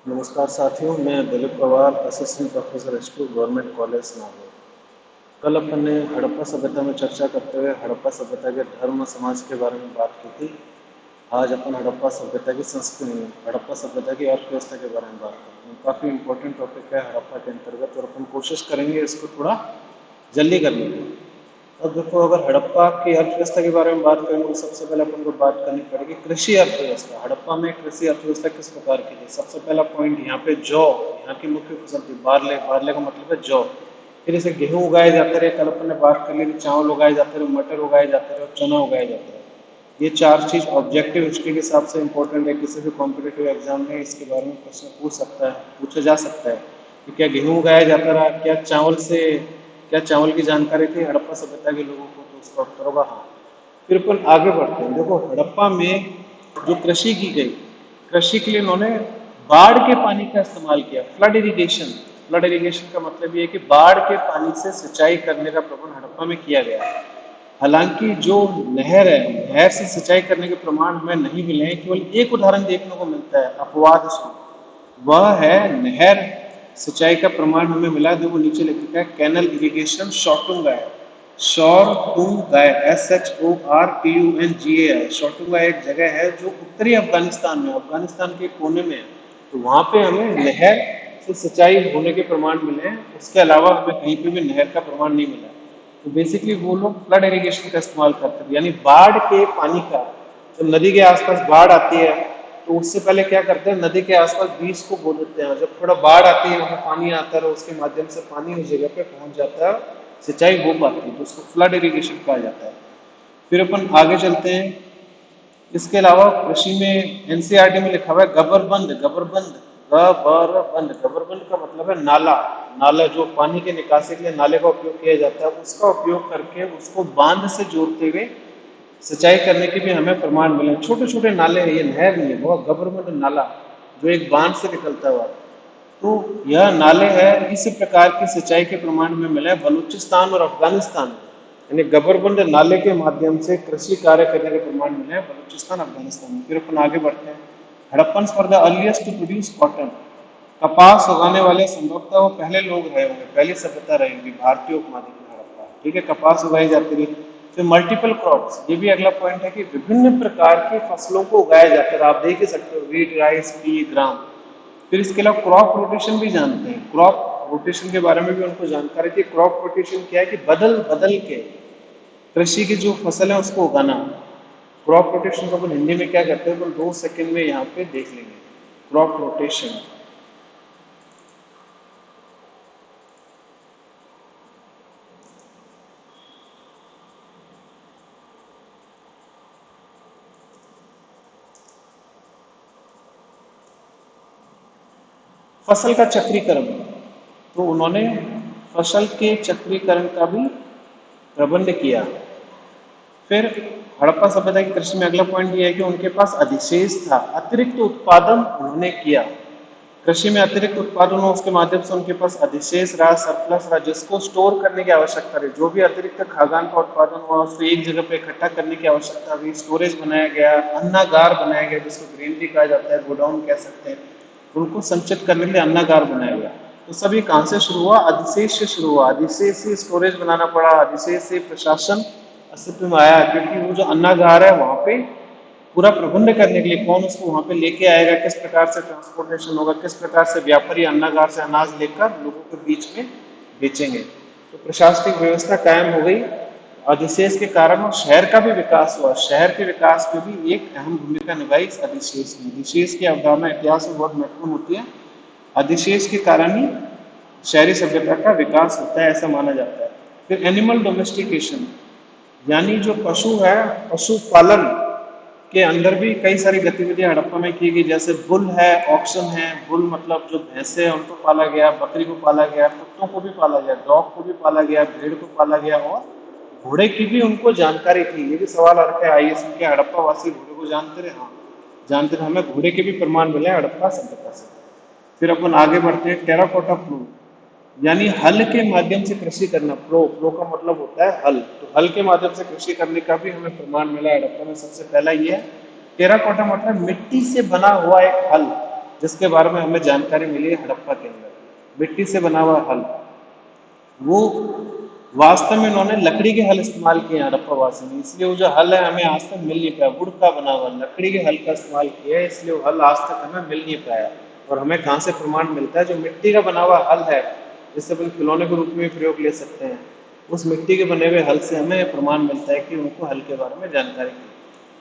नमस्कार साथियों, मैं दिलीप पवार, असिस्टेंट प्रोफेसर एच2 गवर्नमेंट कॉलेज नागौर। कल अपन ने हड़प्पा सभ्यता में चर्चा करते हुए हड़प्पा सभ्यता के धर्म समाज के बारे में बात की थी। आज अपन हड़प्पा सभ्यता की संस्कृति, हड़प्पा सभ्यता की अर्थव्यवस्था के बारे में बात करते हैं। काफ़ी इंपॉर्टेंट टॉपिक है हड़प्पा के अंतर्गत, और अपन कोशिश करेंगे इसको थोड़ा जल्दी करने की। अब देखो, अगर हड़प्पा की अर्थव्यवस्था के बारे में बात करेंगे तो सबसे पहले अपन को बात करनी पड़ेगी कृषि अर्थव्यवस्था। हड़प्पा में कृषि अर्थव्यवस्था किस प्रकार की थी? सबसे पहला पॉइंट यहाँ पे जौ, यहाँ की मुख्य फसल थी बारले। बारले का मतलब है जौ। फिर इसे गेहूं उगाए जाते रहे, कल अपन ने बात कर ली थी, चावल उगाए जाते रहे, मटर उगाए जाते रहे और चना उगाए जाते रहे। ये चार चीज ऑब्जेक्टिव हिस्ट्री के हिसाब से इंपॉर्टेंट है। किसी भी कॉम्पिटेटिव एग्जाम में इसके बारे में प्रश्न पूछ सकता है, पूछा जा सकता है कि क्या गेहूं उगाया जाता रहा, क्या चावल की जानकारी थी हड़प्पा सभ्यता के लोगों को? तो उसका उत्तर होगा हाँ। फिर अपन आगे बढ़ते हैं। देखो, हड़प्पा में जो कृषि की गई, कृषि के लिए उन्होंने बाढ़ के पानी का इस्तेमाल किया, फ्लड इरिगेशन। फ्लड इरिगेशन का मतलब ये है कि बाढ़ के पानी से सिंचाई करने का प्रबंध हड़प्पा में किया गया। हालांकि जो नहर है, नहर से सिंचाई करने के प्रमाण हमें नहीं मिले हैं। केवल एक उदाहरण देखने को मिलता है अपवाद स्वरूप, वह है नहर सिंचाई का प्रमाण हमें मिला जो वो नीचे लिखा है, कैनल इरिगेशन शॉर्टुंगा है। शॉर्टुंगा, SHORTUNGA। शॉर्टुंगा एक जगह है जो उत्तरी अफगानिस्तान में, अफगानिस्तान के कोने में है। तो वहां पे हमें नहर से सिंचाई होने के प्रमाण मिले हैं, उसके अलावा हमें कहीं पे भी नहर का प्रमाण नहीं मिला। तो बेसिकली वो लोग फ्लड इरिगेशन का इस्तेमाल करते हैं, यानी बाढ़ के पानी का। जब नदी के आसपास बाढ़ आती है तो उससे पहले क्या करते हैं, नदी के आसपास बीज को बो देते हैं। जब थोड़ा बाढ़ आती है, वहाँ पानी आता है, उसके माध्यम से पानी उस जगह पे पहुंच जाता है, सिंचाई हो पाती है, तो उसको फ्लड इरिगेशन कहा जाता है। फिर अपन आगे चलते हैं। इसके अलावा कृषि में एनसीईआरटी में लिखा हुआ है गबरबंद। गबरबंद, गबरबंद, गबरबंद का मतलब है नाला। नाला जो पानी के निकासी के लिए नाले का उपयोग किया जाता है, उसका उपयोग करके उसको बांध से जोड़ते हुए सिंचाई करने के भी हमें प्रमाण मिले। छोटे छोटे नाले हैं, ये नहर नहीं है, बहुत गबरबंद नाला जो एक बांध से निकलता हुआ। तो यह नाले है, इस प्रकार की सिंचाई के प्रमाण में मिले बलूचिस्तान और अफगानिस्तान में। यानी गबरबंद नाले के माध्यम से कृषि कार्य करने के प्रमाण मिले हैं बलूचिस्तान अफगानिस्तान में। फिर अपन आगे बढ़ते हैं। Harappan for the earliest to produce cotton. कपास उगाने वाले संभवतः वो पहले लोग रहे होंगे, पहली सभ्यता रही होगी भारतीय उपमहाद्वीप में हड़प्पा। ठीक है, कपास उगाई जाती थी। फिर मल्टीपल क्रॉप्स, ये भी अगला पॉइंट है कि विभिन्न प्रकार की फसलों को उगाया जाता है। आप देख ही सकते हो, व्हीट, राइस, पी, ग्राम। फिर इसके अलावा क्रॉप रोटेशन भी जानते हैं। क्रॉप रोटेशन के बारे में भी उनको जानकारी थी। क्रॉप रोटेशन क्या है कि बदल बदल के कृषि की जो फसल है उसको उगाना। क्रॉप रोटेशन को अपन हिंदी में क्या कहते हैं, तो 2 सेकंड में यहाँ पे देख लेंगे। क्रॉप रोटेशन, फसल का चक्रीकरण। तो उन्होंने फसल के चक्रीकरण का भी प्रबंध किया। फिर हड़प्पा सभ्यता की कृषि में अगला पॉइंट ये है कि उनके पास अधिशेष था, अतिरिक्त उत्पादन उन्होंने किया। कृषि में अतिरिक्त उत्पादन हो, उसके माध्यम से उनके पास अधिशेष रहा, सरप्लस रहा, जिसको स्टोर करने की आवश्यकता रही। जो भी अतिरिक्त खाद्यान्न का उत्पादन हुआ उसको एक जगह पे इकट्ठा करने की आवश्यकता हुई, स्टोरेज बनाया गया, अन्नागार बनाया गया, जिसको ग्रेनरी कहा जाता है, गोडाउन कह सकते हैं। उनको संचित करने के लिए अन्नागार बनाया गया। तो सब ये कहाँ से शुरू हुआ? अधिशेष से शुरू हुआ। अधिशेष से स्टोरेज बनाना पड़ा, अधिशेष से प्रशासन अस्तित्व में आया, क्योंकि वो जो अन्नागार है वहां पे पूरा प्रबंध करने के लिए कौन उसको वहां पे लेके आएगा, किस प्रकार से ट्रांसपोर्टेशन होगा, किस प्रकार से व्यापारी अन्नागार से अनाज लेकर लोगों के बीच में बेचेंगे। तो प्रशासनिक व्यवस्था कायम हो गई अधिशेष के कारण, और शहर का भी विकास हुआ। शहर के विकास में भी एक अहम भूमिका निभाई इस अधिशेष ने। अधिशेष की अवधारणा इतिहास में बहुत महत्वपूर्ण होती है। अधिशेष के कारण ही शहरी सभ्यता का विकास होता है, ऐसा माना जाता है। फिर एनिमल डोमेस्टिकेशन, यानी जो पशु है, पशुपालन के अंदर भी कई सारी गतिविधियां हड़प्पा में की गई। जैसे बुल है, ऑक्शन है। बुल मतलब जो भैंसे हैं उनको पाला गया, बकरी को पाला गया, कुत्तों को भी पाला गया, डॉग को भी पाला गया, भेड़ को पाला गया, और घोड़े की भी उनको जानकारी थी। ये भी सवाल आता है आईएएस में, क्या हड़प्पा वासी घोड़े को जानते रहे? हाँ, जानते रहे। हमें घोड़े के भी प्रमाण मिले हड़प्पा सभ्यता से। फिर अपन आगे बढ़ते हैं। टेराकोटा प्लो, यानी हल के माध्यम से कृषि करना। प्लो का मतलब होता है हल। तो हल के माध्यम से कृषि करने का भी हमें प्रमाण मिला हड़प्पा में। सबसे पहला ये है। टेराकोटा मतलब मिट्टी से बना हुआ एक हल। जिसके बारे में हमें जानकारी मिली है हड़प्पा के अंदर, मिट्टी से बना हुआ हल। वो वास्तव में उन्होंने लकड़ी के हल इस्तेमाल किए हैं हड़प्पा वासी ने, इसलिए वो जो हल है हमें आज तक मिल नहीं पाया। वुड का बना हुआ लकड़ी के हल का इस्तेमाल किया है, इसलिए वो हल आज तक हमें मिल नहीं पाया। और हमें कहाँ से प्रमाण मिलता है? जो मिट्टी का बना हुआ हल है, जिससे अपन खिलौने के रूप में प्रयोग ले सकते हैं, उस मिट्टी के बने हुए हल से हमें प्रमाण मिलता है कि उनको हल के बारे में जानकारी थी।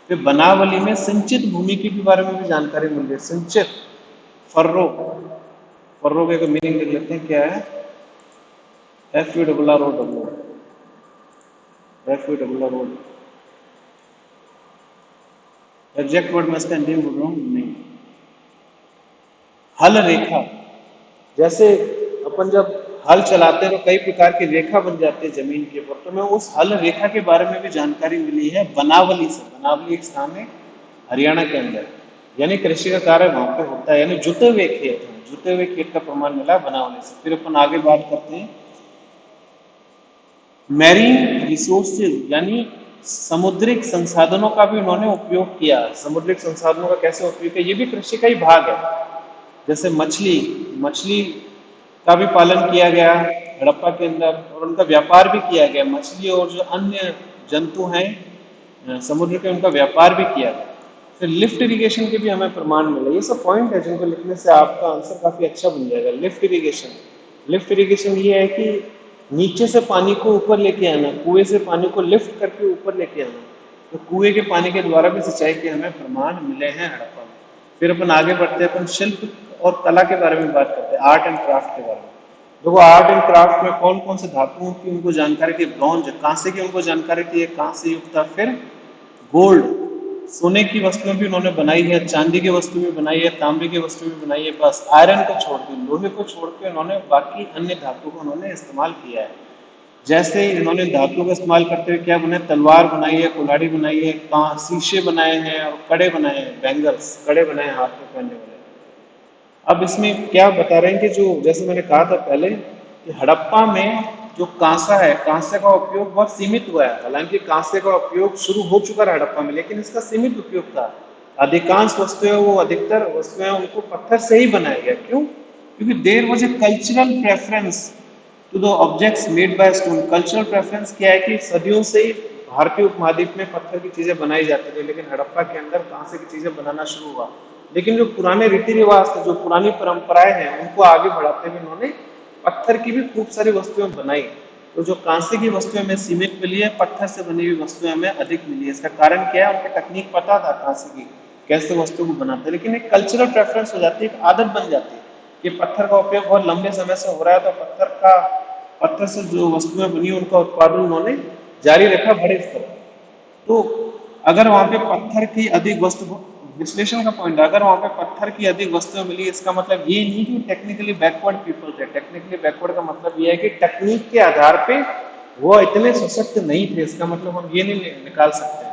फिर बनावली में सिंचित भूमि के बारे में भी जानकारी मिल रही है। सिंचित, फर्रो, फर्रो के मीनिंग देख लेते हैं क्या है। FURROW, FURRO, एग्जैक्ट वर्ड मैं इसका हिंदी में बोल रहा हूँ नहीं। हल रेखा, जैसे अपन जब हल चलाते हैं तो कई प्रकार की रेखा बन जाती है जमीन के ऊपर, तो मैं उस हल रेखा के बारे में भी जानकारी मिली है बनावली से। बनावली एक स्थान है हरियाणा के अंदर, यानी कृषि का कार्य वहां पे होता है, यानी जुते हुए खेत हैं, जुते हुए खेत का प्रमाण मिला बनावली से। फिर अपन आगे बात करते हैं मैरीन रिसोर्सेज, यानी समुद्रिक संसाधनों का भी उन्होंने उपयोग किया। समुद्रिक संसाधनों का कैसे उपयोग किया? ये भी कृषि का ही भाग है। जैसे मछली, मछली का भी पालन किया गया हड़प्पा के अंदर, और उनका व्यापार भी किया गया। मछली और जो अन्य जंतु हैं समुद्र के, उनका व्यापार भी किया गया। फिर लिफ्ट इरिगेशन के भी हमें प्रमाण मिले। ये सब पॉइंट है जिनको लिखने से आपका आंसर काफी अच्छा बन जाएगा। लिफ्ट इरिगेशन, लिफ्ट इरिगेशन ये है कि नीचे से पानी को ऊपर लेके आना, कुएं से पानी को लिफ्ट करके ऊपर लेके आना। तो कुएं के पानी के द्वारा भी सिंचाई के हमें प्रमाण मिले हैं हड़प्पा में। फिर अपन आगे बढ़ते हैं, अपन शिल्प और कला के बारे में बात करते हैं, आर्ट एंड क्राफ्ट के बारे में। देखो आर्ट एंड क्राफ्ट में कौन कौन से धातुओं की उनको जानकारी थी? ब्रॉन्ज, कांसे की उनको जानकारी थी, कांसे युक्त था। फिर गोल्ड, सोने की वस्तुएं भी उन्होंने बनाई है, चांदी की वस्तु भी बनाई है, तांबे की वस्तु भी बनाई है। बस आयरन को छोड़ के, लोहे को छोड़ के उन्होंने बाकी अन्य धातु को उन्होंने इस्तेमाल किया है। जैसे इन्होंने धातु का इस्तेमाल करते हुए क्या बनाया? तलवार बनाई है, कुल्हाड़ी बनाई है, शीशे बनाए हैं और कड़े बनाए हैं, बैंगल्स, कड़े बनाए हैं हाथ में पहनने वाले। अब इसमें क्या बता रहे हैं कि जो, जैसे मैंने कहा था पहले कि हड़प्पा में जो कांसा है, कांसे का उपयोग बहुत सीमित हुआ है। हालांकि कांसे का उपयोग शुरू हो चुका है हड़प्पा में, लेकिन इसका सीमित उपयोग था। अधिकांश वस्तुएं, वो अधिकतर वस्तुएं उनको पत्थर से ही बनाया गया। क्यों? क्योंकि there was a cultural preference to the objects made by stone. Cultural preference क्या है कि सदियों से ही भारतीय उपमहाद्वीप में पत्थर की चीजें बनाई जाती थी, लेकिन हड़प्पा के अंदर कांसे की चीजें बनाना शुरू हुआ। लेकिन जो पुराने रीति रिवाज थे, जो पुरानी परंपराएं हैं, उनको आगे बढ़ाते हुए उन्होंने पत्थर की भी खूब सारी वस्तुएं बनाई। तो जो कांसे की वस्तुएं हमें सीमित मिली है, पत्थर से बनी हुई वस्तुएं हमें अधिक मिली है। इसका कारण क्या है? उनकी तकनीक पता था कांसे की, कैसे वस्तु को बनाते हैं। लेकिन एक कल्चरल प्रेफरेंस हो जाती है, एक आदत बन जाती है कि पत्थर का उपयोग बहुत लंबे समय से हो रहा है, तो पत्थर से जो वस्तुएं बनी उनका उत्पादन उन्होंने जारी रखा बड़े स्तर पर। तो अगर वहां पे पत्थर की अधिक वस्तु, विश्लेषण का पॉइंट, अगर वहां पे पत्थर की अधिक वस्तुएं मिली, इसका मतलब ये नहीं कि टेक्निकली बैकवर्ड पीपल थे। टेक्निकली बैकवर्ड का मतलब ये है कि तकनीक के आधार पे वो इतने सशक्त नहीं थे, इसका मतलब हम ये नहीं निकाल सकते।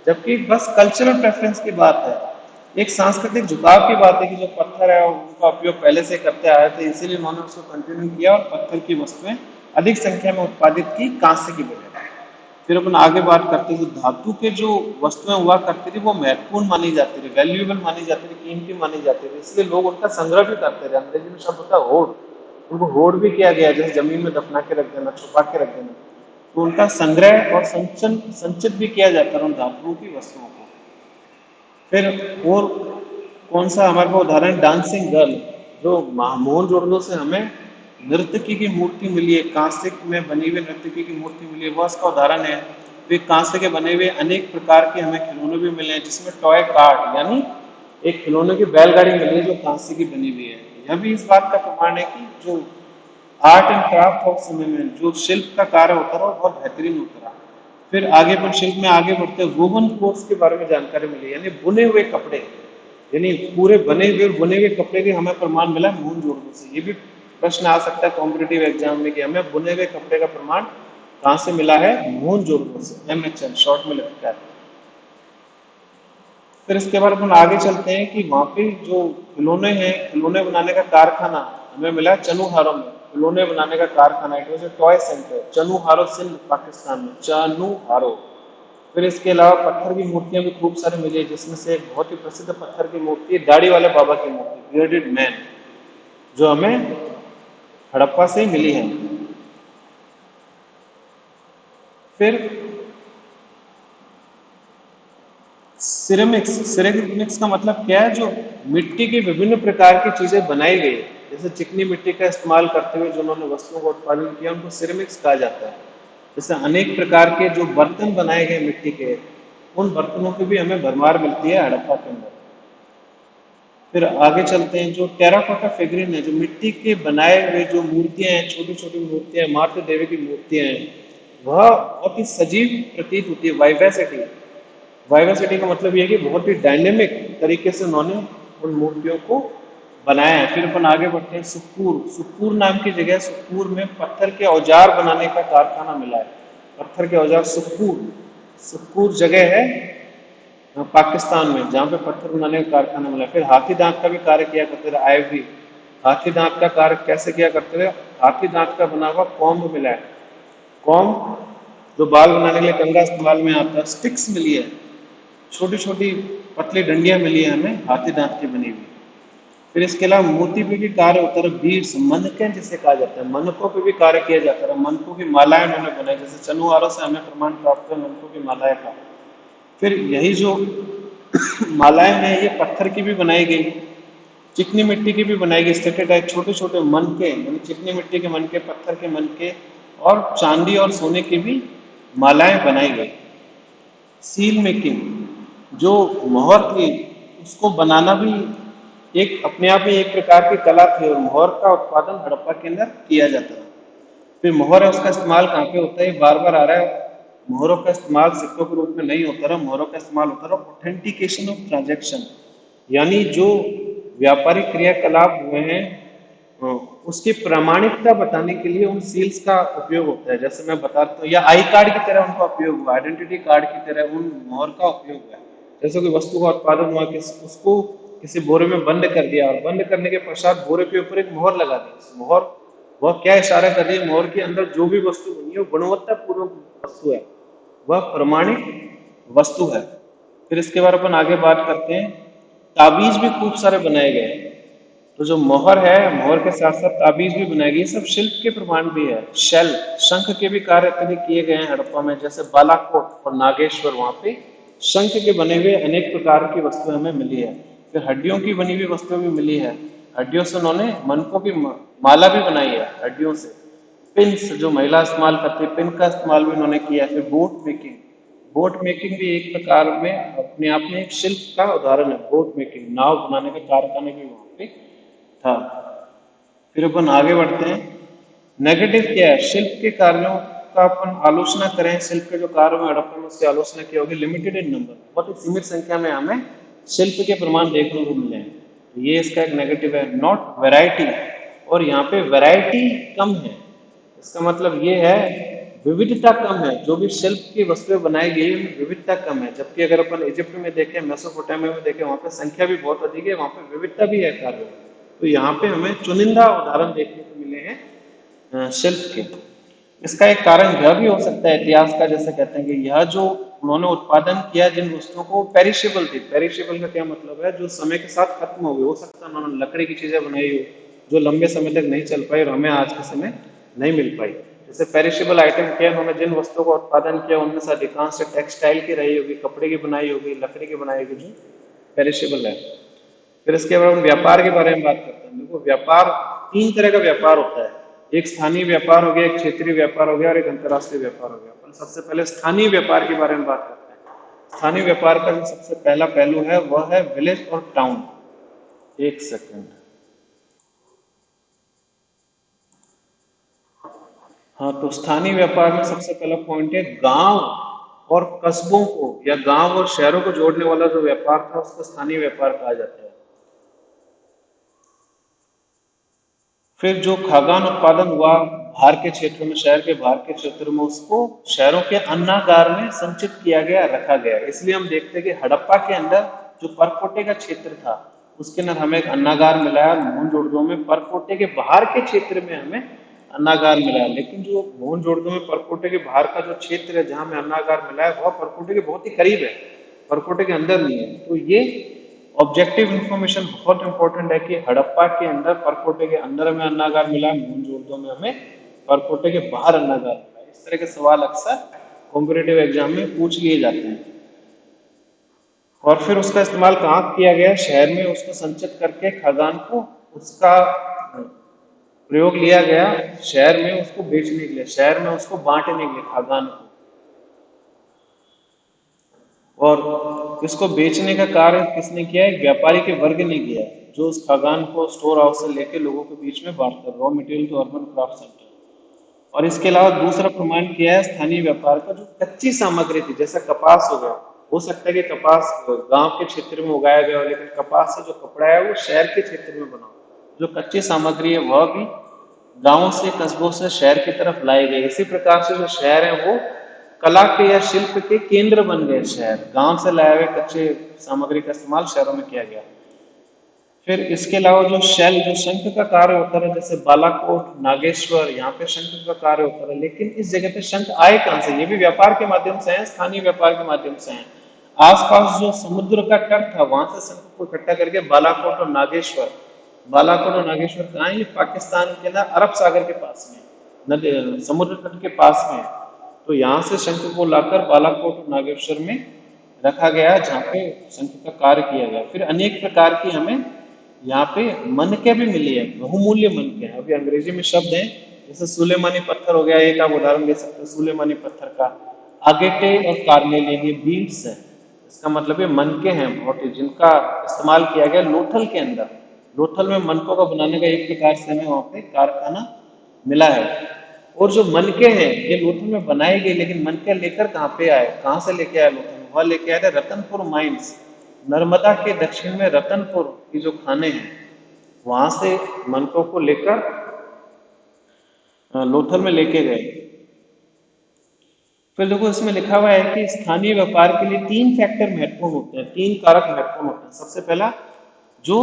जबकि बस कल्चरल प्रेफरेंस की बात है, एक सांस्कृतिक झुकाव की बात है कि जो पत्थर है उनका उपयोग पहले से करते आए थे, इसीलिए उन्होंने उसको कंटिन्यू किया और पत्थर की वस्तुएं अधिक संख्या में उत्पादित की कांसे की बजाय। फिर अपन आगे बात करते हैं, धातु के जो वस्तुएं हुआ करती थी वो महत्वपूर्ण मानी जाती थी, वैल्यूएबल मानी जाती थी, कीमती मानी जाती थी, इसलिए लोग उनका संग्रह भी करते थे। अंग्रेजी में शब्द होता है होड़, उनको होड़ भी किया गया, जैसे जमीन में दफना के रख देना, छुपा के रख देना। तो उनका संग्रह और संचित भी किया जाता है उन धातुओं की वस्तुओं को। फिर और कौन सा हमारे पास उदाहरण? डांसिंग गर्ल, जो मोहनजोदड़ो से हमें नर्तकी की मूर्ति मिली है, कांसे में बनी हुई नर्तकी की मूर्ति मिली है, वह इसका उदाहरण है। फिर कांसे के बने हुए अनेक प्रकार के हमें खिलौने भी मिले हैं, जिसमें टॉय कार्ट, यानी एक खिलौने की बैलगाड़ी मिली है जो कांसे की बनी हुई है। यह भी इस बात का प्रमाण है कि जो आर्ट एंड क्राफ्ट ऑफ समय में जो शिल्प का कार्य होता रहा, वो बहुत बेहतरीन होता रहा। फिर आगे पर शिल्प में आगे बढ़ते वुवन क्लोथ्स के बारे में जानकारी मिली, यानी बुने हुए कपड़े, यानी पूरे बुने हुए कपड़े के हमें प्रमाण मिला मोहनजोदड़ो से। ये भी प्रश्न आ सकता है कॉम्पिटिटिव एग्जाम में कि हमें बुने हुए कपड़े का प्रमाण कहाँ से मिला है? मोहनजोदड़ो से, MHN शॉर्ट में लिखता है। फिर इसके बाद अपन आगे चलते हैं कि वहाँ पे जो खिलौने हैं, खिलौने बनाने का कारखाना हमें मिला चनुहारो में। खिलौने बनाने का कारखाना, it was a toy centre, Chanhudaro Sindh Pakistan में, चनुहारो। फिर इसके अलावा पत्थर की मूर्तियां भी खूब सारी मिली है, जिसमें से एक बहुत ही प्रसिद्ध पत्थर की मूर्ति है दाढ़ी वाले बाबा की मूर्ति, बियर्डेड मैन, जो हमें हड़प्पा से मिली है। फिर सिरेमिक्स, सिरेमिक्स का मतलब क्या है? जो मिट्टी की विभिन्न प्रकार की चीजें बनाई गई, जैसे चिकनी मिट्टी का इस्तेमाल करते हुए जो उन्होंने वस्तुओं का उत्पादन किया, उनको सिरेमिक्स कहा जाता है। जैसे अनेक प्रकार के जो बर्तन बनाए गए मिट्टी के, उन बर्तनों की भी हमें भरमार मिलती है हड़प्पा के अंदर। फिर आगे चलते हैं, जो टेराकोटा फिगरिन है, जो मिट्टी के बनाए हुए जो मूर्तियां हैं, छोटी छोटी मूर्तियां, मातृ देवी की मूर्तियां हैं, वह बहुत ही सजीव प्रतीत होती है, वाइवेसिटी। वाइवेसिटी का मतलब यह है कि बहुत ही डायनेमिक तरीके से उन्होंने उन मूर्तियों को बनाया है। फिर अपन आगे बढ़ते हैं, सुखपुर, सुखपुर नाम की जगह, सुखपुर में पत्थर के औजार बनाने का कारखाना मिला है। पत्थर के औजार, सुखपुर, सुखपुर जगह है पाकिस्तान में, जहाँ पे पत्थर बनाने का कारखाना मिला। फिर हाथी दांत का भी कार्य किया करते थे, आइवरी। हाथी दांत का कार्य कैसे किया करते थे? हाथी दांत का बना हुआ कॉम्ब मिला है, कॉम्ब, जो बाल बनाने के लिए कंघा इस्तेमाल में आता है। स्टिक्स मिली है, छोटी छोटी पतली डंडियां मिली है हमें, हाथी दांत की बनी हुई। फिर इसके अलावा मोती पे भी कार्य होता है, बीड्स, मनकें जिसे कहा जाता है, मनकों पे भी कार्य किया जाता है। मनकों की मालाएं उन्होंने बनाई, जैसे चनुहारों से हमें प्रमाण प्राप्त है मनकों की मालाएं का। फिर यही जो मालाएं हैं, ये पत्थर की भी बनाई गई, चिकनी मिट्टी की भी बनाई गई, स्टेटेटाइट, छोटे छोटे मन के, यानी चिकनी मिट्टी के मन के, पत्थर के मन के, और चांदी और सोने की भी मालाएं बनाई गई। सील मेकिंग, जो मोहर थी, उसको बनाना भी एक अपने आप में एक प्रकार की कला थी, और मोहर का उत्पादन हड़प्पा के अंदर किया जाता था। फिर मोहर है, उसका इस्तेमाल कहाँ पे होता है? बार बार आ रहा है, मोहरों का इस्तेमाल सिक्कों के रूप में नहीं होता रहा, मोहरों का इस्तेमाल होता रहा ऑथेंटिकेशन ऑफ ट्रांजैक्शन, यानी जो व्यापारिक क्रियाकलाप हुए हैं उसकी प्रामाणिकता बताने के लिए उन सील्स का उपयोग होता है। जैसे मैं बताता हूँ, या आई कार्ड की तरह उनका उपयोग हुआ, आइडेंटिटी कार्ड की तरह उन मोहर का उपयोग हुआ। जैसे कोई वस्तु का उत्पादन हुआ, उसको किसी बोरे में बंद कर दिया, और बंद करने के पश्चात बोरे के ऊपर एक मोहर लगा दी। मोहर, वह क्या इशारा कर रही है? मोहर के अंदर जो भी वस्तु बनी है वो गुणवत्तापूर्वक वस्तु है, वह प्रमाणिक वस्तु है। फिर इसके बाद अपन आगे बात करते हैं, ताबीज भी खूब सारे बनाए गए हैं। तो जो मोहर है, मोहर के साथ साथ ताबीज भी बनाई गई, सब शिल्प के प्रमाण भी है। शेल, शंख के भी कार्य इत्यादि किए गए हैं हड़प्पा में, जैसे बालाकोट और नागेश्वर, वहां पे शंख के बने हुए अनेक प्रकार की वस्तुएं हमें मिली है। फिर हड्डियों की बनी हुई वस्तुएं भी मिली है, हड्डियों से उन्होंने मनकों की माला भी बनाई है हड्डियों से। पिन्स, जो महिला इस्तेमाल करती है, पिन का इस्तेमाल भी उन्होंने किया। फिर बोट मेकिंग, बोट मेकिंग भी एक प्रकार में अपने आप में एक शिल्प का उदाहरण है। बोट मेकिंग, नाव बनाने का कारखाना भी वहां पे था। फिर अपन आगे बढ़ते हैं, नेगेटिव क्या है? शिल्प के कार्यों का अपन आलोचना करें, शिल्प के जो कार्य में हड़प्पा में उसकी आलोचना की होगी, लिमिटेड इन नंबर, बहुत ही सीमित संख्या में हमें शिल्प के प्रमाण देखने को मिले हैं। तो ये इसका एक नेगेटिव है। नॉट वैरायटी, और यहाँ पे वैरायटी कम है, इसका मतलब ये है विविधता कम है। जो भी शिल्प की वस्तुएं बनाई गई है उनमें विविधता कम है, जबकि अगर अपन इजिप्ट में देखें, मेसोपोटामिया में देखें, वहां पे संख्या भी बहुत अधिक है, वहां पे विविधता भी है कार्य। तो यहाँ पे हमें चुनिंदा उदाहरण देखने को मिले हैं शिल्प के। इसका एक कारण यह भी हो सकता है इतिहास का, जैसे कहते हैं कि यह जो उन्होंने उत्पादन किया जिन वस्तुओं को, पेरिशेबल थी। पेरिशेबल का क्या मतलब है? जो समय के साथ खत्म हो गई। हो सकता है उन्होंने लकड़ी की चीजें बनाई हो जो लंबे समय तक नहीं चल पाई और हमें आज के समय नहीं मिल पाई। जैसे पेरिशेबल आइटम क्या, उन्होंने जिन वस्तुओं का उत्पादन किया उनमें से अधिकांश टेक्सटाइल की रही होगी, कपड़े की बनाई होगी, लकड़ी की बनाई होगी, जो पेरिशेबल है। फिर इसके बाद हम व्यापार के बारे में बात करते हैं। देखो, व्यापार, तीन तरह का व्यापार होता है, एक स्थानीय व्यापार हो गया, एक क्षेत्रीय व्यापार हो गया, और एक अंतर्राष्ट्रीय व्यापार हो गया। अपन सबसे पहले स्थानीय व्यापार के बारे में बात करते हैं। स्थानीय व्यापार का जो सबसे पहला पहलू है वह है विलेज और टाउन। एक सेकंड, हाँ, तो स्थानीय व्यापार में सबसे पहला पॉइंट है, गांव और कस्बों को या गांव और शहरों को जोड़ने वाला जो व्यापार था उसको स्थानीय व्यापार कहा जाता है। फिर जो खाद्यान्न उत्पादन हुआ बाहर के क्षेत्र में, शहर के बाहर के क्षेत्र में, उसको शहरों के अन्नागार में संचित किया गया, रखा गया। इसलिए हम देखते हैं कि हड़प्पा के अंदर जो परकोटे का क्षेत्र था उसके अंदर हमें एक अन्नागार मिला है। मोहनजोदड़ो में परकोटे के बाहर के क्षेत्र में हमें अन्नागार मिला है। लेकिन जो मोहनजोदड़ो में परकोटे के बाहर का जो क्षेत्र है जहां में अन्नागार मिला है वह परकोटे के बहुत ही करीब है, परकोटे के अंदर नहीं है। तो ये ऑब्जेक्टिव इंफॉर्मेशन बहुत इंपॉर्टेंट है कि हड़प्पा के अंदर परकोटे के अंदर में अन्नागार मिला है, मोहनजोदड़ो में हमें परकोटे के बाहर अन्नागार मिला है। इस तरह के सवाल अक्सर कॉम्पिटेटिव एग्जाम में पूछ लिए जाते हैं। और फिर उसका इस्तेमाल कहाँ किया गया? शहर में उसको संचित करके खाद्यान्न को उसका प्रयोग लिया गया शहर में उसको बेचने के लिए, शहर में उसको बांटने के लिए खाद्यान्न को। और इसको बेचने का कार्य किसने किया? एक व्यापारी के वर्ग ने किया, जो उस खाद्यान्न को स्टोर हाउस से लेके लोगों के बीच में बांटता, raw material to urban craft centre. और इसके अलावा दूसरा प्रमाण किया है स्थानीय व्यापार का, जो कच्ची सामग्री थी, जैसा कपास हो गया, हो सकता है कि कपास गांव के क्षेत्र में उगाया गया हो, लेकिन कपास से जो कपड़ा है वो शहर के क्षेत्र में बना, जो कच्ची सामग्री है वह भी गांव से, कस्बों से शहर की तरफ लाई गई। इसी प्रकार से जो शहर है वो कला के या शिल्प के केंद्र बन गए। शहर गांव से लाए हुए कच्चे सामग्री का इस्तेमाल शहरों में किया गया। फिर इसके अलावा जो शेल, जो शंख का कार्य होता है, जैसे बालाकोट, नागेश्वर, यहाँ पे शंख का कार्य होता है। लेकिन इस जगह पे शंख आए कहां से? ये भी व्यापार के माध्यम से है, स्थानीय व्यापार के माध्यम से है। आसपास जो समुद्र का तट था वहां से शंख को इकट्ठा करके बालाकोट और नागेश्वर, बालाकोट और नागेश्वर कहाँ है? ये पाकिस्तान के ना अरब सागर के पास में, नदी समुद्र तट के पास में है। तो यहाँ से शंख को लाकर बालाकोट और नागेश्वर में रखा गया, जहाँ पे शंख का कार्य किया गया। फिर अनेक प्रकार की हमें यहाँ पे मनके भी मिली है, बहुमूल्य मनके हैं। अभी अंग्रेजी में शब्द है, जैसे सुलेमानी पत्थर हो गया, एक आप उदाहरण दे सकते हैं सुलेमानी पत्थर का। आगेटे और कार्नेलियन, ये बीड्स है, इसका मतलब ये मनके हैं बहुत ही, जिनका इस्तेमाल किया गया लोथल के अंदर। लोथल में मनकों का बनाने का एक प्रकार से हमें वहाँ पे कारखाना मिला है। और जो मनके हैं ये लोथल में बनाए गए, लेकिन मनके लेकर कहाँ पे आए, कहाँ से लेके आए लोथल में? वह लेके आए थे रतनपुर माइंस, नर्मदा के दक्षिण में रतनपुर की जो खाने हैं वहां से मनकों को लेकर लोथल में लेके गए। फिर देखो इसमें लिखा हुआ है कि स्थानीय व्यापार के लिए 3 फैक्टर महत्वपूर्ण होते हैं, 3 कारक महत्वपूर्ण होते हैं। सबसे पहला जो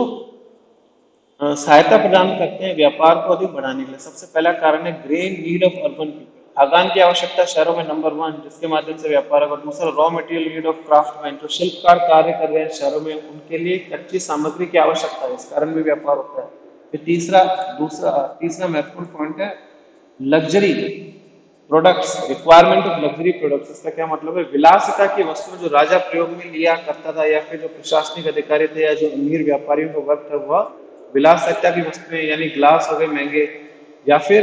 सहायता प्रदान करते हैं व्यापार को अधिक बढ़ाने के लिए, सबसे पहला कारण है grain need of urban people, खाद्यान्न की आवश्यकता शहरों में नंबर 1, जिसके माध्यम से व्यापार होगा। दूसरा raw material need of craftsman, जो शिल्पकार कार्य कर रहे हैं शहरों में, उनके लिए कच्ची सामग्री की आवश्यकता है, इस कारण भी व्यापार होता है। फिर तीसरा महत्वपूर्ण पॉइंट है luxury products, requirement of luxury products. इसका क्या मतलब है? विलासिता की वस्तुएं जो राजा प्रयोग में लिया करता था, या फिर जो प्रशासनिक अधिकारी थे, या जो अमीर व्यापारियों का वर्ग था, वह विलासिता की वस्तुएं यानी ग्लास हो गए महंगे, या फिर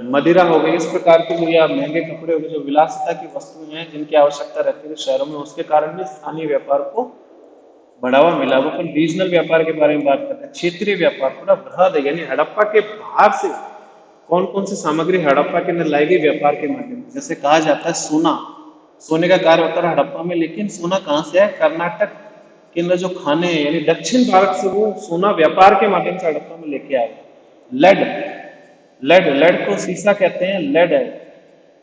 मदिरा हो गई, इस प्रकार के जो, या महंगे कपड़े हो गए, जो विलासिता की वस्तुएं हैं जिनकी आवश्यकता रहती है शहरों में, उसके कारण भी स्थानीय व्यापार को बढ़ावा मिला। वो अपन रीजनल व्यापार के बारे में बात करते हैं। क्षेत्रीय व्यापार पूरा बृहद है, यानी हड़प्पा के बाहर से कौन कौन सी सामग्री हड़प्पा के अंदर लाई गई व्यापार के माध्यम से? जैसे कहा जाता है सोना, सोने का कार्य होता है हड़प्पा में, लेकिन सोना कहाँ से है? कर्नाटक के अंदर जो खाने हैं, यानी दक्षिण भारत से वो सोना व्यापार के माध्यम से हड़प्पा में लेके आए। लेड, लेड को सीसा कहते हैं, लेड है।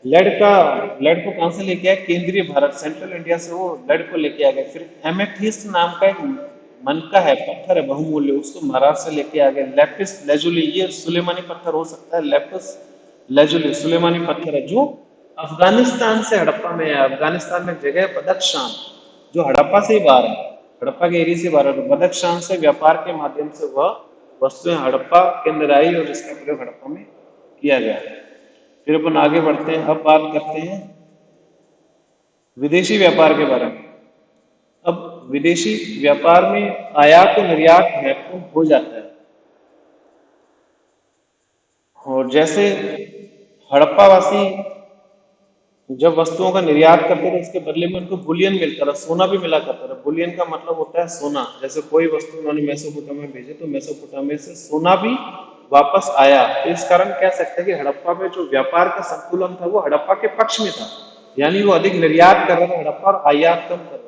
लेड को कहां से लेके आए? केंद्रीय भारत, सेंट्रल इंडिया से वो लेड को लेके आ गए। फिर एमेथिस्ट नाम का एक मनका है, पत्थर है बहुमूल्य, उसको महाराष्ट्र से लेके आ गए। लेपिस लेजुली, ये सुलेमानी पत्थर हो सकता है, लेपिस लेजुली सुलेमानी पत्थर है, जो अफगानिस्तान से हड़प्पा में है। अफगानिस्तान में जगह है बदख्शान, जो हड़प्पा से ही बाहर है, हड़प्पा के एरिया से बाहर है। बदख्शान से व्यापार के माध्यम से वह वस्तुएं हड़प्पा के अंदर आई और जिसका प्रयोग हड़प्पा में किया गया। फिर अपन आगे बढ़ते हैं, अब बात करते हैं विदेशी व्यापार के बारे में। अब विदेशी व्यापार में आयात और निर्यात महत्वपूर्ण हो जाता है। और जैसे हड़प्पावासी जब वस्तुओं का निर्यात करते थे, उसके बदले में उनको बुलियन मिलता था, सोना भी मिला करता था। बुलियन का मतलब होता है सोना। जैसे कोई वस्तु उन्होंने मेसोपोटामिया भेजे तो मेसोपोटामिया से सोना भी वापस आया। तो इस कारण कह सकते हैं कि हड़प्पा में जो व्यापार का संतुलन था वो हड़प्पा के पक्ष में था, यानी वो अधिक निर्यात कर रहा था हड़प्पा और आयात कम कर रहा था।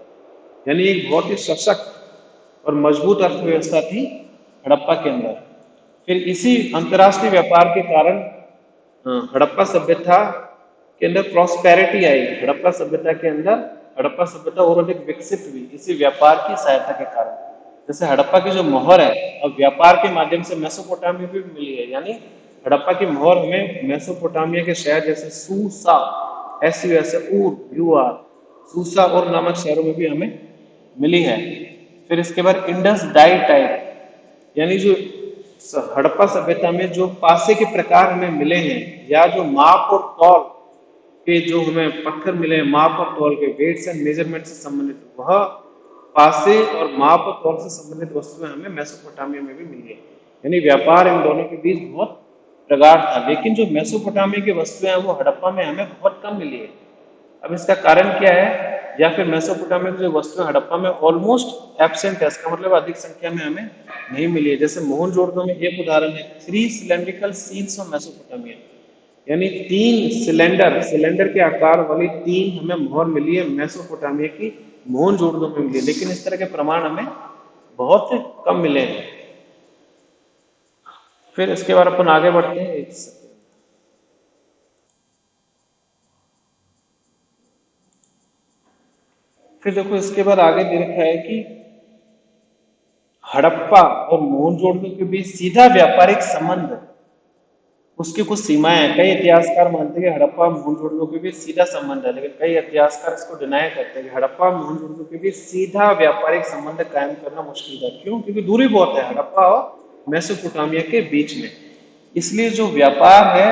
यानी एक बहुत ही सशक्त और मजबूत अर्थव्यवस्था थी हड़प्पा के अंदर। फिर इसी अंतर्राष्ट्रीय व्यापार के कारण हड़प्पा सभ्यता के अंदर प्रॉस्पेरिटी आई। हड़प्पा सभ्यता के अंदर हड़प्पा सभ्यता और अधिक विकसित हुई इसी व्यापार की सहायता के कारण। जैसे हड़प्पा की जो मोहर है अब व्यापार के माध्यम से मेसोपोटामिया भी मिली है, यानी हड़प्पा की मोहर हमें मेसोपोटामिया के शहर जैसे सूसा, SUS, ऊर, UR, सूसा और नामक शहरों में भी हमें मिली है। फिर इसके बाद इंडस डाई टाइप, यानी जो हड़प्पा सभ्यता में जो पासे के प्रकार हमें मिले हैं या जो माप और तौल के जो हमें पत्थर मिले हैं, माप और तौल के, वेट्स एंड मेजरमेंट से संबंधित, वह पासे और माप और तौल से संबंधित वस्तुएं हमें मेसोपोटामिया में भी मिली है। यानी व्यापार इन दोनों के बीच बहुत प्रगाढ़ था। लेकिन जो मेसोपोटामिया की वस्तुएं हैं वो हड़प्पा में हमें बहुत कम मिली है। अब इसका कारण क्या है? या फिर मेसोपोटामिया की जो वस्तुएं हड़प्पा में ऑलमोस्ट एब्सेंट है, इसका मतलब अधिक संख्या में हमें नहीं मिली है। जैसे मोहनजोदड़ो में एक उदाहरण है, 3 सिलेंड्रिकल सील्स ऑफ मेसोपोटामिया, यानी 3 सिलेंडर के आकार वाली 3 हमें मोहर मिली है मेसोपोटामिया की, मोहनजोदड़ो में मिली है। लेकिन इस तरह के प्रमाण हमें बहुत कम मिले हैं। फिर इसके बाद अपन आगे बढ़ते हैं। फिर देखो इसके बाद आगे दे रखा है कि हड़प्पा और मोहनजोदड़ो के बीच सीधा व्यापारिक संबंध, उसकी कुछ सीमाएं हैं। कई इतिहासकार मानते हैं कि हड़प्पा और मोहनजोदड़ो के बीच सीधा संबंध है, लेकिन कई इतिहासकार इसको डिनाई करते हैं कि हड़प्पा और मोहनजोदड़ो के बीच सीधा व्यापारिक संबंध कायम करना मुश्किल है। क्यों? क्योंकि दूरी बहुत है हड़प्पा और मेसोपोटामिया के बीच में। इसलिए जो व्यापार है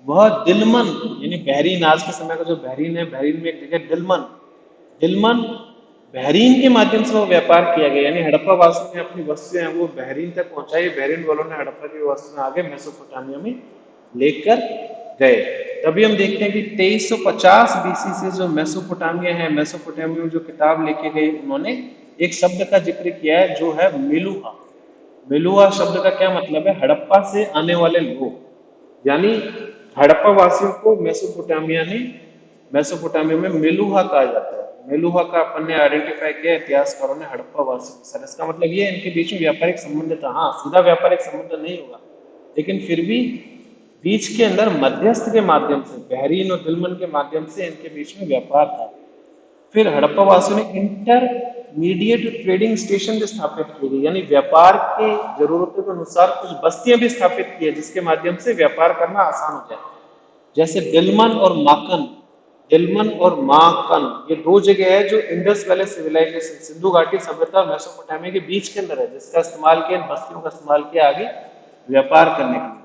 वह दिलमन, यानी बहरीन, आज के समय का जो बहरीन है, बहरीन में एक जगह दिलमन, दिलमन बहरीन के माध्यम से वो व्यापार किया गया। यानी हड़प्पा वासियों ने अपनी वस्तुएं वो बहरीन तक पहुंचाई, बहरीन वालों ने हड़प्पा की वस्तुएं आगे मेसोपोटामिया में लेकर गए। तभी हम देखते हैं कि 2350 BC से जो मेसोपोटामिया है, मेसोपोटामिया में जो किताब लेके गए, उन्होंने एक शब्द का जिक्र किया है जो है मेलुहा। मेलुहा शब्द का क्या मतलब है? हड़प्पा से आने वाले लोग, यानी हड़प्पा वासियों को मेसोपोटामिया में मेलुहा कहा जाता है। मेलुहा का अपन ने आइडेंटिफाई किया इतिहासकारों ने हड़प्पा वासियों के साथ। इसका मतलब ये इनके बीच में व्यापारिक संबंध था। हाँ, सीधा व्यापारिक संबंध नहीं होगा, लेकिन फिर भी बीच के अंदर मध्यस्थ के माध्यम से, बहरीन और दिलमन के माध्यम से इनके बीच में व्यापार था। फिर हड़प्पा वासियों ने इंटरमीडिएट ट्रेडिंग स्टेशन भी स्थापित किए, यानी व्यापार की जरूरतों के अनुसार कुछ बस्तियां भी स्थापित की है जिसके माध्यम से व्यापार करना आसान हो जाए। जैसे दिलमन और माकन, दिलमन और माकन ये दो जगह है जो इंडस वैली सिविलाइजेशन, सिंधु घाटी सभ्यता मेसोपोटामिया के बीच के अंदर है, जिसका इस्तेमाल किया, बस्तियों का इस्तेमाल किया आगे व्यापार करने के लिए।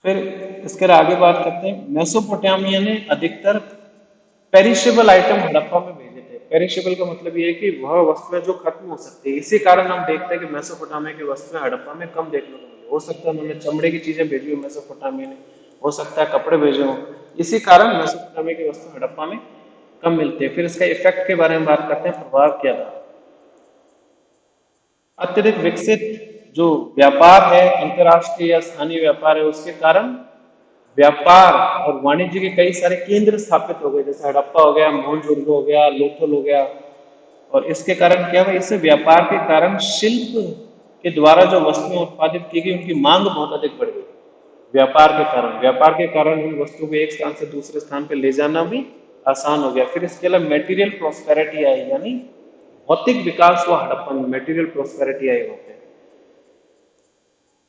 फिर इसके आगे बात करते हैं, मेसोपोटामिया ने अधिकतर पेरिशेबल आइटम हड़प्पा में भेजे थे। पेरिशेबल का मतलब ये है कि वह वस्तुएं जो खत्म हो सकती है। इसी कारण हम देखते हैं कि मेसोपोटामिया की वस्तुएं हड़प्पा में कम देखने को मिली। हो सकता है उन्होंने चमड़े की चीजें भेजी हो मेसोपोटामिया ने, हो सकता है कपड़े भेजे हो, इसी कारण मेसोपोटामिया की वस्तुएं हड़प्पा में कम मिलती है। फिर इसका इफेक्ट के बारे में बात करते हैं, प्रभाव क्या था। अत्यधिक विकसित जो व्यापार है, अंतरराष्ट्रीय या स्थानीय व्यापार है, उसके कारण व्यापार और वाणिज्य के कई सारे केंद्र स्थापित हो गए। जैसे हड़प्पा हो गया, मोहनजोदड़ो हो गया, लोथल हो गया। और इसके कारण क्या हुआ? इससे व्यापार के कारण शिल्प के द्वारा जो वस्तुएं उत्पादित की गई उनकी मांग बहुत अधिक बढ़ गई। व्यापार के कारण उन वस्तुओं को एक स्थान से दूसरे स्थान पर ले जाना भी आसान हो गया। फिर इसके अलावा मेटीरियल प्रोस्पेरिटी आई, यानी भौतिक विकास हुआ हड़प्पा में, मेटीरियल प्रोस्पेरिटी आई वहां पे।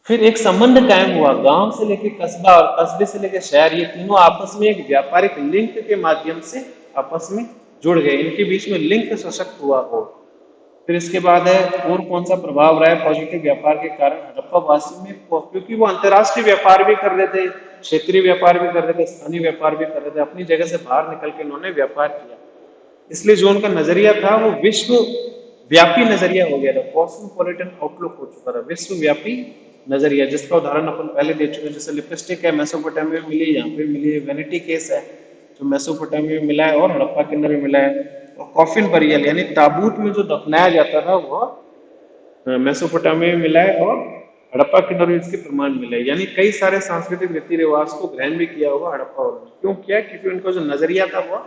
फिर एक संबंध कायम हुआ, गांव से लेकर कस्बा और कस्बे से लेकर शहर, ये तीनों आपस में एक व्यापारिक लिंक के माध्यम से आपस में जुड़ गए। इनके बीच में लिंक सशक्त हुआ हो। फिर इसके बाद है, और कौन सा प्रभाव रहा है पॉजिटिव व्यापार के कारण हड़प्पा वासियों में? क्योंकि वो अंतरराष्ट्रीय व्यापार भी कर रहे थे, क्षेत्रीय व्यापार भी कर रहे थे, स्थानीय व्यापार भी कर रहे थे, अपनी जगह से बाहर निकल के इन्होंने व्यापार किया। इसलिए जो उनका नजरिया था वो विश्व व्यापी नजरिया हो गया था, कॉस्मोपॉलिटन आउटलुक हो चुका था, विश्वव्यापी नजरिया, जिसका उदाहरण अपन पहले दे चुके हैं। जैसे लिपस्टिक है, मेसोपोटामिया में मिली, यहाँ पे मिली है। वेनिटी केस है जो मेसोपोटामिया में मिला है और हड़प्पा के अंदर में मिला है। और कॉफिन बरियल, यानी ताबूत में जो दफनाया जाता था वह मेसोपोटामिया में मिला है और हड़प्पा के अंदर इसके प्रमाण मिले। यानी कई सारे सांस्कृतिक रीति रिवाज को ग्रहण भी किया होगा हड़प्पा वालों ने। क्यों किया? क्योंकि उनका जो नजरिया था वह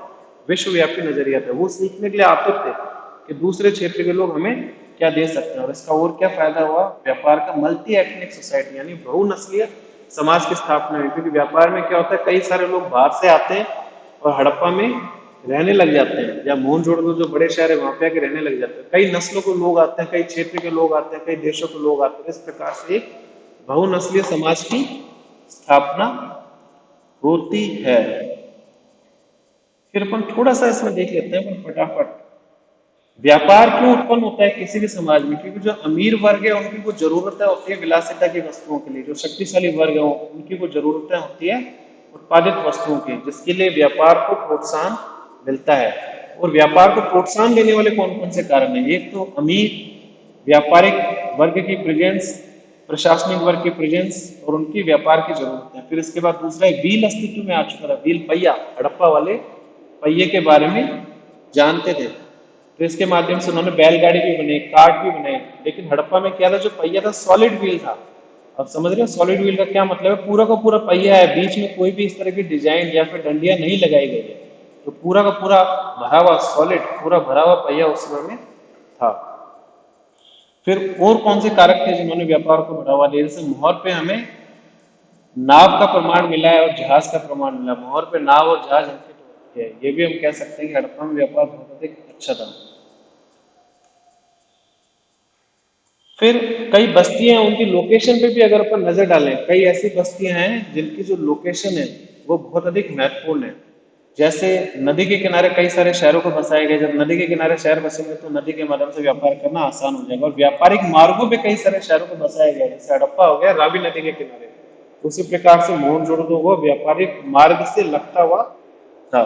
विश्वव्यापी नजरिया था। वो सीखने के लिए आते थे कि दूसरे क्षेत्र के लोग हमें क्या दे सकते हैं। और इसका और क्या फायदा हुआ? व्यापार का मल्टी एथनिक सोसाइटी, यानी बहुनस्लीय समाज की स्थापना हुई। क्योंकि व्यापार में क्या होता है, कई सारे लोग बाहर से आते हैं और हड़प्पा में रहने लग जाते हैं, या मोहनजोदड़ो जो बड़े शहर है वहां पे आके रहने लग जाते हैं। कई नस्लों के लोग आते हैं, कई क्षेत्र के लोग आते हैं, कई देशों के लोग आते हैं। इस प्रकार से एक बहुनस्लीय समाज की स्थापना होती है। फिर अपन थोड़ा सा इसमें देख लेते हैं अपन फटाफट। व्यापार क्यों उत्पन्न होता है किसी भी समाज में? क्योंकि जो अमीर वर्ग है उनकी कुछ जरूरतें होती है विलासिता की वस्तुओं के लिए, जो शक्तिशाली वर्ग है उनकी कुछ जरूरतें होती है उत्पादित वस्तुओं की, जिसके लिए व्यापार को प्रोत्साहन मिलता है। और व्यापार को प्रोत्साहन देने वाले कौन कौन से कारण है? एक तो अमीर व्यापारिक वर्ग की प्रेजेंस, प्रशासनिक वर्ग की प्रेजेंस और उनकी व्यापार की जरूरत है। फिर इसके बाद दूसरा है व्हील अस्तित्व में आ चुका था, व्हील पहिया, हड़प्पा वाले पहिए के बारे में जानते थे, तो इसके माध्यम से उन्होंने बैलगाड़ी भी बनाई, कार्ट भी बनाए। लेकिन हड़प्पा में क्या था, जो पहिया था सॉलिड व्हील था। अब समझ रहे हो सॉलिड व्हील का क्या मतलब है? पूरा का पूरा पहिया है, बीच में कोई भी इस तरह की डिजाइन या फिर डंडियां नहीं लगाई गई है, तो पूरा का पूरा भरा हुआ सॉलिड, पूरा भरा हुआ पहिया उस समय में था। फिर और कौन से कारक थे जिन्होंने व्यापार को बढ़ावा दिया? जैसे मोहर पे हमें नाव का प्रमाण मिला है और जहाज का प्रमाण मिला। मोहर पे नाव और जहाज अंकित होती है, ये भी हम कह सकते हैं कि हड़प्पा में व्यापार बहुत अधिक अच्छा था। फिर कई बस्तियां, उनकी लोकेशन पे भी अगर अपन नजर डालें, कई ऐसी बस्तियां हैं जिनकी जो लोकेशन है वो बहुत अधिक महत्वपूर्ण है। जैसे नदी के किनारे कई सारे शहरों को बसाए गए। जब नदी के किनारे शहर बसेंगे तो नदी के माध्यम से व्यापार करना आसान हो जाएगा। और व्यापारिक मार्गों पे कई सारे शहरों को बसाया गया, जैसे हड़प्पा हो गया रावी नदी के किनारे, उसी प्रकार से मोहनजोदड़ो वो व्यापारिक मार्ग से लगता हुआ था।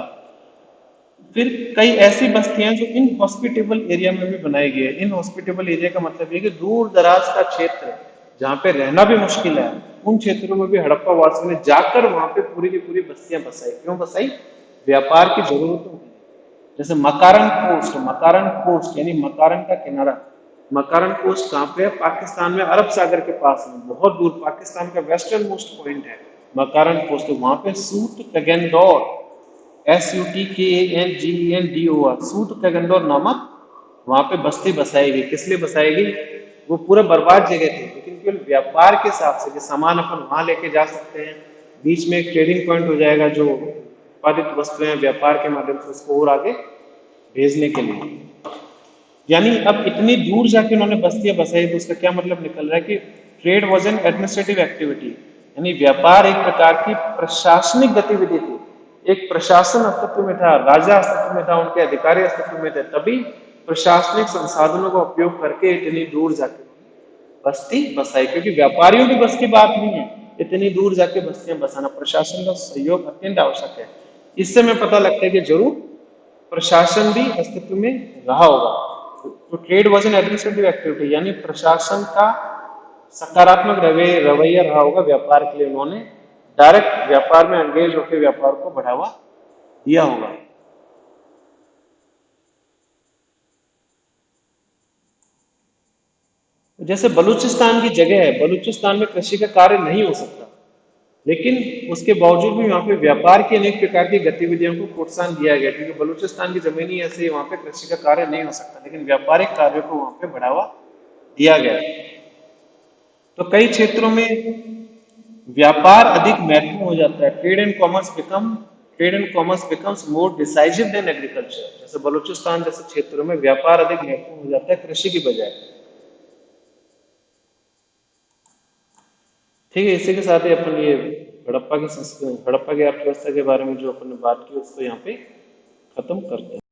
फिर कई ऐसी बस्तियां जो इन हॉस्पिटेबल एरिया में भी बनाई गई है। इन हॉस्पिटेबल एरिया का मतलब ये कि दूर दराज का क्षेत्र जहाँ पे रहना भी मुश्किल है, उन क्षेत्रों में भी हड़प्पा वासियों ने जाकर वहां पे पूरी की पूरी बस्तियां बसाई। क्यों बसाई? व्यापार की जरूरतों के लिए। जैसे मकारन पोस्ट, मकारन पोस्ट यानी मकारन का किनारा। मकारन पोस्ट कहाँ पे है? पाकिस्तान में, अरब सागर के पास में, बहुत दूर, पाकिस्तान का वेस्टर्न मोस्ट पॉइंट है मकारन पोस्ट। तो वहां पे सूट कैगेंडोर, SUTKANGENDOR, सूट कैगेंडोर नामक वहां पे बस्ती बसाई गई। किस लिए बसाई गई? वो पूरा बर्बाद जगह थी, लेकिन केवल व्यापार के हिसाब से कि सामान अपन वहां लेके जा सकते हैं, बीच में एक ट्रेडिंग पॉइंट हो जाएगा, जो उत्पादित वस्तुएं व्यापार के माध्यम से उसको और आगे भेजने के लिए। यानी अब इतनी दूर जाके उन्होंने बस्तियां बसाई, तो उसका क्या मतलब निकल रहा है कि trade was an administrative activity, यानी व्यापार एक प्रकार की प्रशासनिक गतिविधि थी। एक प्रशासन अस्तित्व में था, राजा अस्तित्व में था, उनके अधिकारी अस्तित्व में थे, तभी प्रशासनिक संसाधनों का उपयोग करके इतनी दूर जाके बस्ती बसाई। क्योंकि व्यापारियों की बस की बात नहीं है इतनी दूर जाके बस्तियां बसाना, प्रशासन का सहयोग अत्यंत आवश्यक है। इससे हमें पता लगता है कि जरूर प्रशासन भी अस्तित्व में रहा होगा। तो trade was an administrative activity, यानी प्रशासन का सकारात्मक रवैया रहा होगा व्यापार के लिए। उन्होंने डायरेक्ट व्यापार में एंगेज होकर व्यापार को बढ़ावा दिया होगा। जैसे बलूचिस्तान की जगह है, बलूचिस्तान में कृषि का कार्य नहीं हो सकता, लेकिन उसके बावजूद भी वहां पे व्यापार की अनेक प्रकार की गतिविधियों को प्रोत्साहन दिया गया, क्योंकि बलूचिस्तान की जमीन ही ऐसी है, वहां पे कृषि का कार्य नहीं हो सकता, लेकिन व्यापारिक कार्यों को वहां पे बढ़ावा दिया गया। तो कई क्षेत्रों में व्यापार अधिक महत्वपूर्ण हो जाता है। Trade and commerce becomes more decisive than agriculture. जैसे बलूचिस्तान जैसे क्षेत्रों में व्यापार अधिक महत्वपूर्ण हो जाता है कृषि की बजाय। ठीक है, इसी के साथ ही अपन ये हड़प्पा की अर्थव्यवस्था के बारे में जो अपन ने बात की उसको यहाँ पे खत्म करते हैं।